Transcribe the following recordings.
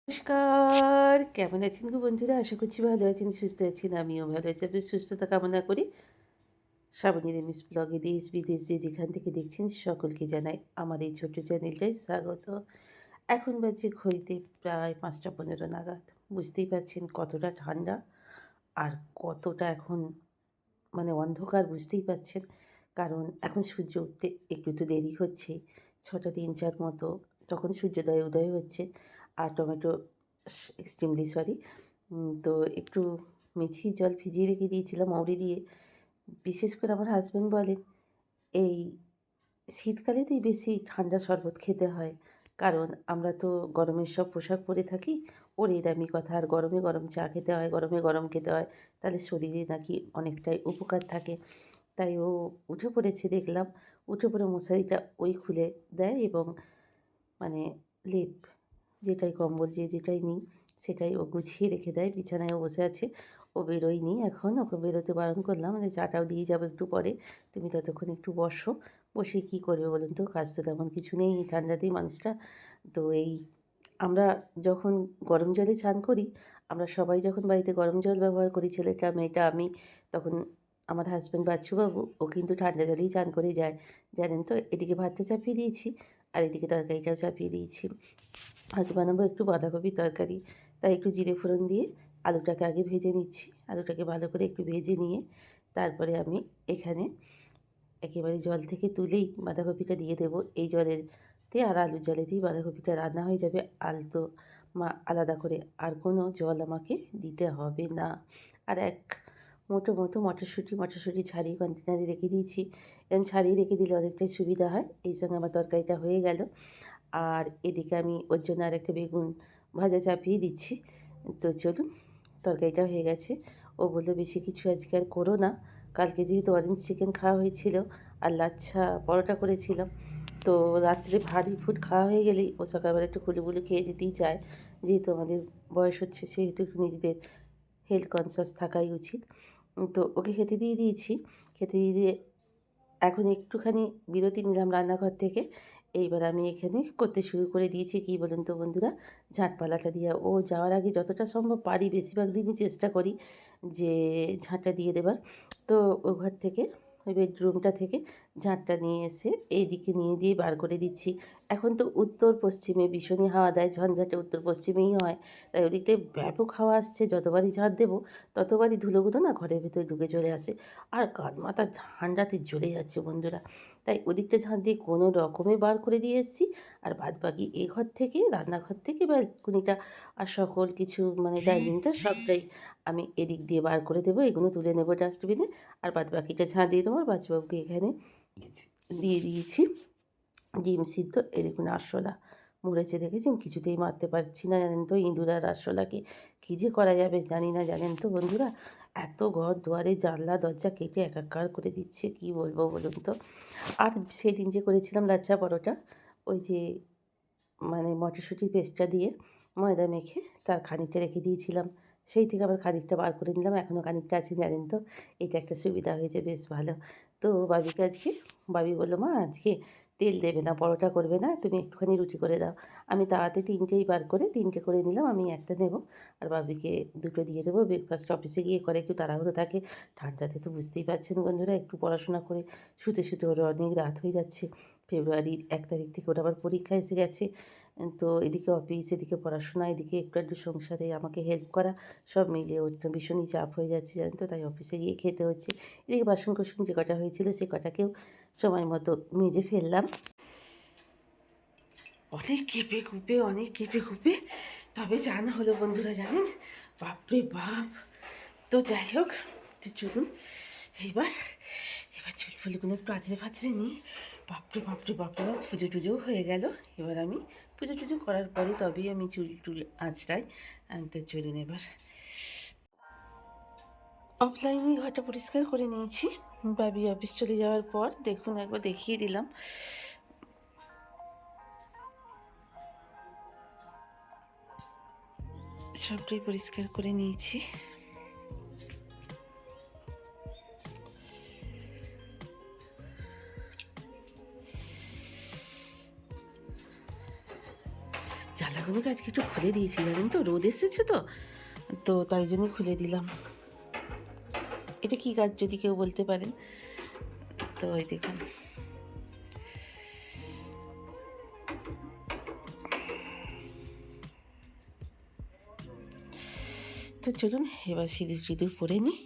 নমস্কার, কেমন আছেন গো বন্ধুরা? আশা করছি ভালো আছেন, সুস্থ আছেন। আমিও ভালো আছি। আপনার সুস্থতা কামনা করি। শ্রাবণীর এমএস ব্লগে দেশ-বিদেশ যে যেখান থেকে দেখছেন সকলকে জানাই আমার এই ছোট্ট চ্যানেলটায় স্বাগত। এখন বাজে ঘড়িতে প্রায় ৫টা ১৫ নাগাদ। বুঝতেই পারছেন কতটা ঠান্ডা আর কতটা এখন অন্ধকার বুঝতেই পারছেন। কারণ এখন সূর্য উঠতে একটু তো দেরি হচ্ছেই। ৬টা ৩-৪ মতো তখন সূর্যোদয় উদয় হচ্ছে। আর টমেটো এক্সট্রিমলি সরি। তো একটু মিছিয়ে জল ভিজিয়ে রেখে দিয়েছিলাম মৌরি দিয়ে। বিশেষ করে আমার হাসব্যান্ড বলেন, এই শীতকালেতেই বেশি ঠান্ডা শরবত খেতে হয়। কারণ আমরা তো গরমের সব পোশাক পরে থাকি। ওর এরামি কথা, আর গরমে গরম চা খেতে হয়, গরমে গরম খেতে হয়। তাহলে শরীরে নাকি অনেকটাই উপকার থাকে। তাই ও উঠে পড়েছে দেখলাম। উঠে পড়ে মশারিটা ওই খুলে দেয় এবং মানে লেপ যেটাই কম্বল যে যেটাই নিই সেটাই ও গুছিয়ে রেখে দেয়। বিছানায় ও বসে আছে। ও বেরোয়নি এখন। ওকে বেরোতে বারণ করলাম যে, "চাটাও দিয়ে যাবো একটু পরে। তুমি ততক্ষণ একটু বসো।" বসে কী করবে বলুন তো? কাজ তো তেমন কিছু নেই এই ঠান্ডাতেই মানুষটা। তো আমরা যখন গরম জলে চান করি, আমরা সবাই যখন বাড়িতে গরম জল ব্যবহার করি, ছেলেটা, মেয়েটা, আমি, তখন আমার হাসব্যান্ড বাচ্চুবাবু ও কিন্তু ঠান্ডা জলেই চান করে যায়। জানেন তো? এদিকে ভাতটা চাপিয়ে দিয়েছি আর এদিকে তরকারিটাও চাপিয়ে দিয়েছি। আজ বানাবো একটু বাঁধাকপির তরকারি। তাই একটু জিরে ফোড়ন দিয়ে আলুটাকে আগে ভেজে নিচ্ছি। আলুটাকে ভালো করে একটু ভেজে নিয়ে তারপরে আমি এখানে একেবারে জল থেকে তুলেই বাঁধাকপিটা দিয়ে দেবো। এই জলেতে আর আলুর জলেতেই বাঁধাকপিটা রান্না হয়ে যাবে আলতো আলাদা করে। আর কোনো জল আমাকে দিতে হবে না। আর এক মুঠো মতো মটরশুঁটি ছাড়িয়ে কন্টেনারে রেখে দিয়েছি। এরকম ছাড়িয়ে রেখে দিলে অনেকটাই সুবিধা হয়। এই সঙ্গে আমার তরকারিটা হয়ে গেল। আর এদিকে আমি ওর জন্য আরেকটা বেগুন ভাজা চাপিয়ে দিচ্ছি। তো চলুন, তরকারিটা হয়ে গেছে। ও বলল, "বেশি কিছু আজকে আর করো না।" কালকে যেহেতু অরেঞ্জ চিকেন খাওয়া হয়েছিল আর লাচ্ছা পরোটা করেছিলাম, তো রাত্রে ভারী ফুড খাওয়া হয়ে গেলেই ও সকালবেলা একটু কুলুকুলু খেয়ে যেতেই চায়। যেহেতু আমাদের বয়স হচ্ছে সেহেতু একটু নিজেদের হেলথ কনসিয়াস থাকাই উচিত। তো ওকে খেতে দিয়ে দিয়েছি। খেতে দিয়ে এখন একটুখানি বিরতি নিলাম রান্নাঘর থেকে। এইবার আমি এখানে করতে শুরু করে দিয়েছি কী বলুন তো বন্ধুরা? ঝাঁটপালাটা দিয়ে ও যাওয়ার আগে যতটা সম্ভব পারি বেশিরভাগ দিনই চেষ্টা করি যে ঝাঁটটা দিয়ে দেবার। তো ও ঘর থেকে ওই বেডরুমটা থেকে ঝাঁটটা নিয়ে এসে এইদিকে নিয়ে দিয়ে বার করে দিচ্ছি। এখন তো উত্তর পশ্চিমে ভীষণই হাওয়া দেয়, ঝঞ্ঝাটে উত্তর পশ্চিমেই হয়। তাই ওদিক থেকে ব্যাপক হাওয়া আসছে, যতবারই ঝাঁট দেবো ততবারই ধুলোগুলো না ঘরের ভেতরে ঢুকে চলে আসে। আর কান মাথা ঠান্ডাতে জ্বলে যাচ্ছে বন্ধুরা। তাই ওদিকটা ঝাঁট দিয়ে কোনো রকমে বার করে দিয়ে এসেছি। আর বাদবাকি এ ঘর থেকে, রান্নাঘর থেকে, ব্যালকনিটা আর সকল কিছু ডাইনিংটা সবটাই আমি এদিক দিয়ে বার করে দেবো। এগুলো তুলে নেবো ডাস্টবিনে। আর বাদবাকিটা ঝাঁট দিয়ে দেবো। আর বাচ্চাবাবুকে এখানে দিয়ে দিয়েছি ডিম সিদ্ধ। এই দেখুন আরশোলা মরেছে দেখেছেন? কিছুতেই মারতে পারছি না জানেন তো ইঁদুর আর আরশোলাকে। কী যে করা যাবে জানি না জানেন তো বন্ধুরা? এত ঘর দুয়ারে জানলা দরজা কেটে একাকার করে দিচ্ছে, কী বলবো বলুন তো? আর সেদিন যে করেছিলাম লাচ্ছা পরোটা, ওই যে মটরশুঁটির পেস্টটা দিয়ে ময়দা মেখে তার খানিকটা রেখে দিয়েছিলাম। সেই থেকে আবার খানিকটা বার করে নিলাম। এখনও খানিকটা আছে জানেন তো? এটা একটা সুবিধা হয়েছে, বেশ ভালো। তো বাবি বলল, "মা আজকে তেল দেবে না, পরোটা করবে না, তুমি একটুখানি রুটি করে দাও।" আমি তাড়াতাড়ি ৩টেই বার করে ৩টে করে নিলাম। আমি একটা নেব আর বাবিকে ২টো দিয়ে দেবো। ব্রেকফাস্ট অফিসে গিয়ে করে, একটু তাড়াহুড়ো থাকে। ঠান্ডাতে তো বুঝতেই পারছেন বন্ধুরা, একটু পড়াশোনা করে শুতে ওর অনেক রাত হয়ে যাচ্ছে। ফেব্রুয়ারির ১ তারিখ থেকে ওর আবার পরীক্ষা এসে গেছে। তো এদিকে অফিস, এদিকে পড়াশোনা, এদিকে একটু আধটু সংসারে আমাকে হেল্প করা, সব মিলিয়ে ওর তো ভীষণই চাপ হয়ে যাচ্ছে জানেন তো? তাই অফিসে গিয়ে খেতে হচ্ছে। এদিকে বাসন-কোসন যে কটা হয়েছিল সে কটাকেও সময় মতো মেজে ফেললাম। অনেক কেঁপে কুঁপে তবে চান হলো বন্ধুরা জানেন? বাপরে বাপ! তো যাই হোক, তো চলুন এইবার চুল ফুলগুলো একটু আঁচড়ে-ফাঁচড়ে নিই। বাপ! পুজো-টুজোও হয়ে গেল। এবার আমি পুজো-টুজো করার পরে তবেই আমি চুল-টুল আঁচড়াই। তো চলুন এবার অফলাইনেই ঘরটা পরিষ্কার করে নিয়েছি। বাবি অফিস চলে যাওয়ার পর দেখুন একবার দেখিয়ে দিলাম। সবটাই পরিষ্কার করে নিয়েছি। জানলাগুলোকে আজকে একটু খুলে দিয়েছি, জানেন তো, রোদ এসেছে তো, তো তাই জন্যই খুলে দিলাম। এটা কি গাছ যদি কেউ বলতে পারেন? তো এই দেখুন, তো চলুন এবার সিঁদুর টিঁদুর পরে নিই।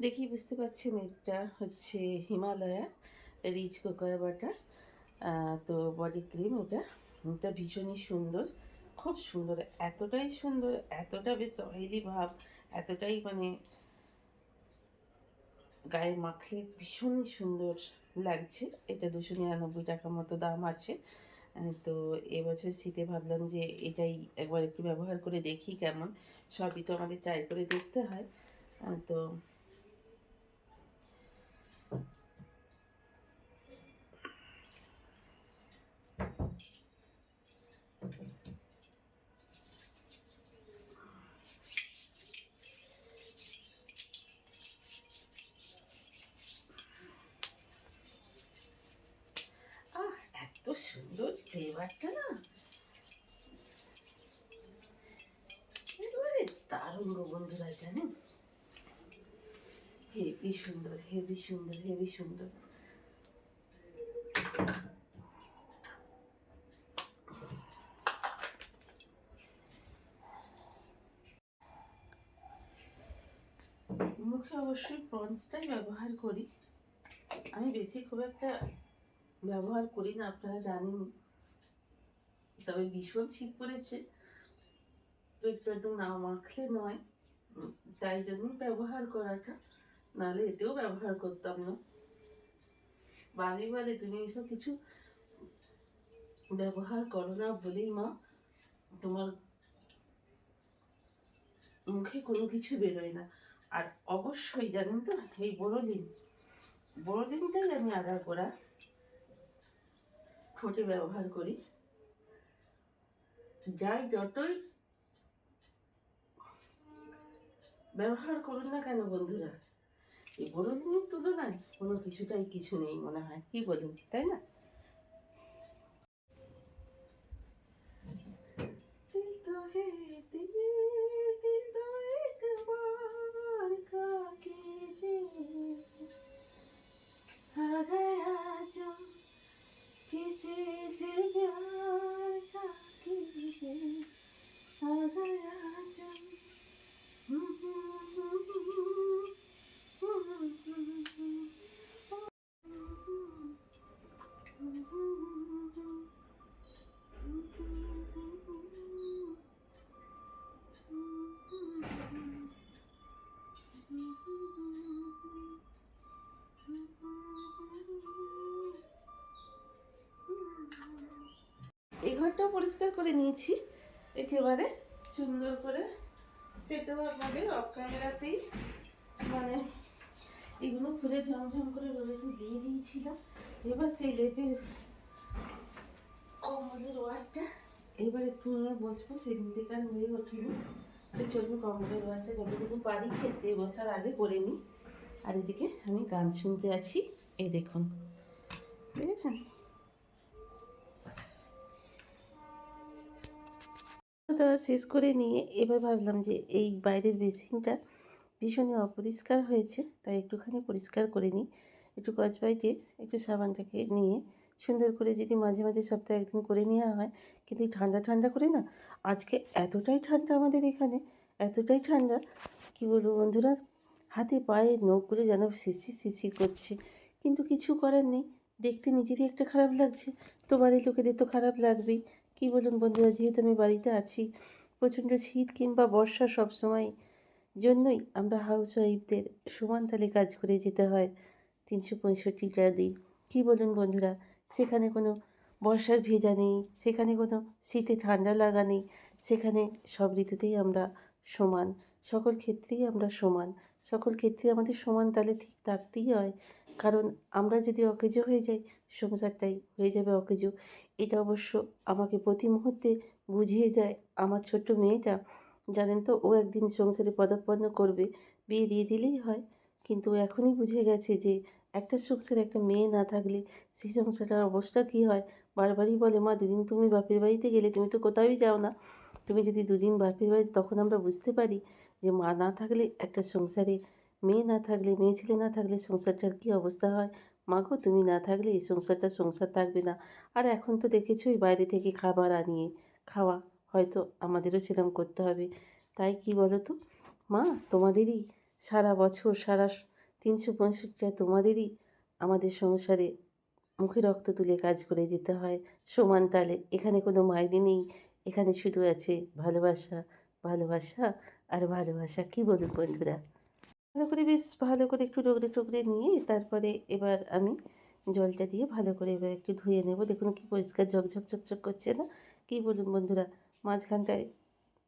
দেখি বুঝতে পারছেন, এটা হচ্ছে হিমালয়ার রিচ কোকোয়া বাটার, তো বডি ক্রিম। এটা ভীষণই সুন্দর, খুব সুন্দর, এতটাই সুন্দর, এতটা বেশ অয়েলি ভাব, এতটাই মানে গায়ে মাখলে ভীষণই সুন্দর লাগছে। এটা 299 টাকা মতো দাম আছে। তো এবছর শীতে ভাবলাম যে এটাই একবার একটু ব্যবহার করে দেখি কেমন। সবই তো আমাদের ট্রাই করে দেখতে হয়। তো এত সুন্দর ফ্লেভারটা না, একেবারে দারুণ গো বন্ধুরা, জানেন, হেভি সুন্দর, হেভি সুন্দর, হেভি সুন্দর। মুখে অবশ্যই পন্সটাই ব্যবহার করি, আমি বেশি খুব একটা ব্যবহার করি না, আপনারা জানেন। তবে ভীষণ শীত পড়েছে, তো একটু একটু না মাখলে নয়, তাই জন্যই ব্যবহার করাটা, নাহলে এতেও ব্যবহার করতাম না। বাড়ি বলে তুমি এসব কিছু ব্যবহার করো না বলেই মা তোমার মুখে কোনো কিছু বেরোয় না। আর অবশ্যই জানেন তো, এই বোরোলিনটাই আমি আগাগোড়া ঠোঁটে ব্যবহার করি। যাই যতই ব্যবহার করুন না কেন বন্ধুরা, এই বোরোলিনের তুলনায় কোনো কিছুটাই কিছু নেই মনে হয়, কি বলুন, তাই না? दिल तो है दिल, दिल तो एक बार का कीजिए, आ गया जो किसी से प्यार का कीजिए, आ गया जो এই ঘরটাও পরিষ্কার করে নিয়েছি একেবারে সুন্দর করে, সেটাও আপনাদের অফ ক্যামেরাতেই মানে এগুলো খুলে ঝমঝম করে রোদেতে দিয়ে দিয়েছিলাম। এবার সেই লেপের কম্বলের ওয়ারটা এবার একটু নিয়ে বসবো, সেদিন থেকে আর হয়ে ওঠেনি। তো চলুন কম্বলের ওয়ারটা যতটুকু পারি খেতে বসার আগে করে নিই। আর এদিকে আমি গান শুনতে আছি, এই দেখুন, দেখেছেন। দাওয়া শেষ করে নিয়ে এবার ভাবলাম যে এই বাইরের বেসিনটা ভীষণই অপরিষ্কার হয়েছে, তাই একটুখানি পরিষ্কার করে নিই। একটু কচবাইটে একটু সাবানটাকে নিয়ে সুন্দর করে যদি মাঝে মাঝে সপ্তাহে একদিন করে নেওয়া হয়, কিন্তু এই ঠান্ডা ঠান্ডা করে না, আজকে এতটাই ঠান্ডা আমাদের এখানে, এতটাই ঠান্ডা কি বলবো বন্ধুরা, হাতে পায়ে নখগুলো যেন শিরশির শিরশির করছে, কিন্তু কিছু করার নেই, দেখতে নিজেরই একটা খারাপ লাগছে, তো বাড়ির লোকেদের তো খারাপ লাগবেই। কী বলুন বন্ধুরা, যেহেতু আমি বাড়িতে আছি, প্রচণ্ড শীত কিংবা বর্ষা সবসময় জন্যই আমরা হাউসওয়াইফদের সমান তালে কাজ করে যেতে হয় 365টা দিন। কী বলুন বন্ধুরা, সেখানে কোনো বর্ষার ভেজা নেই, সেখানে কোনো শীতে ঠান্ডা লাগা নেই, সেখানে সব ঋতুতেই আমরা সমান, সকল ক্ষেত্রেই আমরা সমান, সকল ক্ষেত্রে আমাদের সমান তালে ঠিক থাকতেই হয়। কারণ আমরা যদি অকেজো হয়ে যাই, সংসারটাই হয়ে যাবে অকেজো। এটা অবশ্য আমাকে প্রতি মুহূর্তে বুঝিয়ে যায় আমার ছোট্ট মেয়েটা। জানেন তো, ও একদিন সংসারে পদার্পণ করবে, বিয়ে দিয়ে দিলেই হয়, কিন্তু ও এখনই বুঝে গেছে যে একটা সংসারে একটা মেয়ে না থাকলে সেই সংসারটার অবস্থা কী হয়? বারবারই বলে, "মা দুদিন তুমি বাপের বাড়িতে গেলে, তুমি তো কোথাওই যাও না। তুমি যদি দুদিন বাপের বাড়িতে" তখন আমরা বুঝতে পারি যে মা না থাকলে একটা সংসারে, মেয়ে না থাকলে, মেয়ে ছেলে না থাকলে সংসারটার কী অবস্থা হয়। মা গো তুমি না থাকলে এই সংসারটা সংসার থাকবে না। আর এখন তো দেখেছই বাইরে থেকে খাবার আনিয়ে খাওয়া, হয়তো আমাদেরও সেরকম করতে হবে। তাই কি বলো তো? মা তোমাদেরই সারা বছর, সারা ৩৬৫ তোমাদেরই আমাদের সংসারে মুখে রক্ত তুলে কাজ করে যেতে হয় সমান তালে। এখানে কোনো মাইনে নেই। এখানে শুধু আছে ভালোবাসা, ভালোবাসা আর ভালোবাসা। কী বলুন বন্ধুরা? ভালো করে বেশ ভালো করে একটু রগড়ে-টগড়ে নিয়ে তারপরে এবার আমি জলটা দিয়ে ভালো করে এবার একটু ধুয়ে নেব। দেখুন কি পরিষ্কার ঝকঝক ঝকঝক করছে না? কী বলুন বন্ধুরা? মাঝখানটায়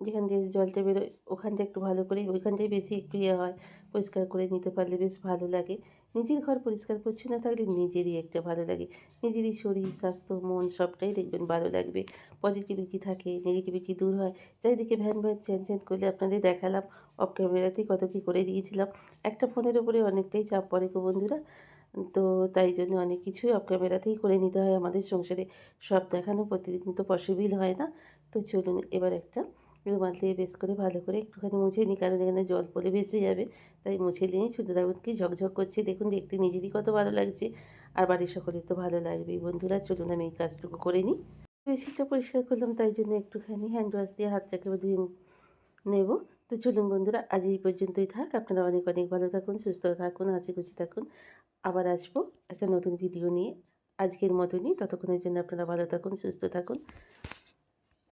যেখান দিয়ে জলটা বেরোয় ওখানটা একটু ভালো করে, ওইখানটায় বেশি একটু হয়, পরিষ্কার করে নিতে পারলে বেশ ভালো লাগে। নিজের ঘর পরিষ্কার পরিচ্ছন্ন থাকলে নিজেরই একটা ভালো লাগে। নিজেরই শরীর, স্বাস্থ্য, মন সবটাই দেখবেন ভালো লাগবে। পজিটিভিটি থাকে, নেগেটিভিটি দূর হয়। চারিদিকে ভ্যান ভ্যান চ্যান চ্যান করলে আপনাদের দেখালাম অফ ক্যামেরাতেই কত কী করে দিয়েছিলাম। একটা ফোনের উপরে অনেকটাই চাপ পড়ে গো বন্ধুরা। তো তাই জন্য অনেক কিছুই অফ ক্যামেরাতেই করে নিতে হয় আমাদের সংসারে। সব দেখানো প্রতিদিন তো পসিবল হয় না। তো চলুন এবার একটা রুমাল দিয়ে বেশ করে ভালো করে একটুখানি মুছে নিই, কারণ এখানে জল পড়লে ভেসে যাবে। তাই মুছে নিয়েই শুধু দেখুন কি ঝকঝক করছে, দেখুন দেখতে নিজেরই কত ভালো লাগছে। আর বাড়ির সকলের তো ভালো লাগবেই। বন্ধুরা চলুন আমি এই কাজটুকু করে নিই। বেসিনটা পরিষ্কার করলাম তাই জন্য একটুখানি হ্যান্ড ওয়াশ দিয়ে হাতটাকে ধুয়ে নেব। তো চলুন বন্ধুরা আজ এই পর্যন্তই থাক। আপনারা অনেক অনেক ভালো থাকুন, সুস্থ থাকুন, হাসিখুশি থাকুন। আবার আসবো একটা নতুন ভিডিও নিয়ে। আজকের মতনই, ততক্ষণের জন্য আপনারা ভালো থাকুন, সুস্থ থাকুন।